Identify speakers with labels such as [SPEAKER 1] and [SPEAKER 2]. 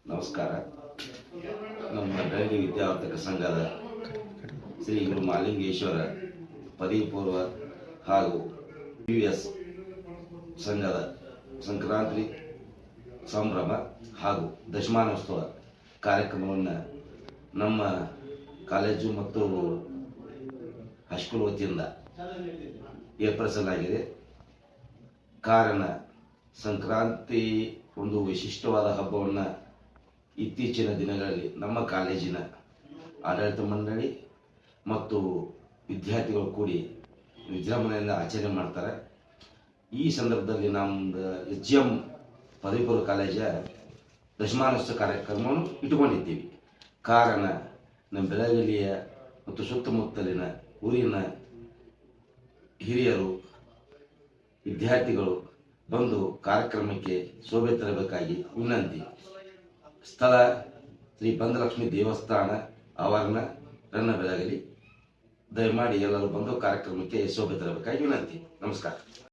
[SPEAKER 1] ನಮಸ್ಕಾರ. ನಮ್ಮ ಡೈಲಿ ವಿದ್ಯಾವರ್ತಕ ಸಂಘದ ಶ್ರೀ ಗುರು ಮಾಲಿಂಗೇಶ್ವರ ಪದವಿ ಪೂರ್ವ ಹಾಗೂ US ಸಂಘದ ಸಂಕ್ರಾಂತಿ ಸಂಭ್ರಮ ಹಾಗೂ ದಶಮಾನೋತ್ಸವ ಕಾರ್ಯಕ್ರಮವನ್ನು ನಮ್ಮ ಕಾಲೇಜು ಮತ್ತು ಹೈಸ್ಕೂಲ್ ವತಿಯಿಂದ ಏರ್ಪಡಿಸಲಾಗಿದೆ. ಕಾರಣ ಸಂಕ್ರಾಂತಿ ಒಂದು ವಿಶಿಷ್ಟವಾದ ಹಬ್ಬವನ್ನು ಇತ್ತೀಚಿನ ದಿನಗಳಲ್ಲಿ ನಮ್ಮ ಕಾಲೇಜಿನ ಆಡಳಿತ ಮಂಡಳಿ ಮತ್ತು ವಿದ್ಯಾರ್ಥಿಗಳು ಕೂಡಿ ವಿಜೃಂಭಣೆಯಿಂದ ಆಚರಣೆ ಮಾಡ್ತಾರೆ. ಈ ಸಂದರ್ಭದಲ್ಲಿ ನಮ್ಮದು HM ಪದವಿ ಪೂರ್ವ ಕಾಲೇಜ ದಶಮಾನೋತ್ಸವ ಕಾರ್ಯಕ್ರಮವನ್ನು ಇಟ್ಟುಕೊಂಡಿದ್ದೀವಿ. ಕಾರಣ ನಮ್ಮ ಬೆಳಗಲಿಯ ಮತ್ತು ಸುತ್ತಮುತ್ತಲಿನ ಊರಿನ ಹಿರಿಯರು ವಿದ್ಯಾರ್ಥಿಗಳು ಬಂದು ಕಾರ್ಯಕ್ರಮಕ್ಕೆ ಶೋಭೆ ತರಬೇಕಾಗಿ ವಿನಂತಿ. ಸ್ಥಳ ಶ್ರೀ ಬಂಧಲಕ್ಷ್ಮಿ ದೇವಸ್ಥಾನ ಆವರಣ ರನ್ನಬೆಳಗಲಿ. ದಯಮಾಡಿ ಎಲ್ಲರೂ ಬಂದು ಕಾರ್ಯಕ್ರಮಕ್ಕೆ ಶೋಭೆ ತರಬೇಕಾಗಿ ವಿನಂತಿ. ನಮಸ್ಕಾರ.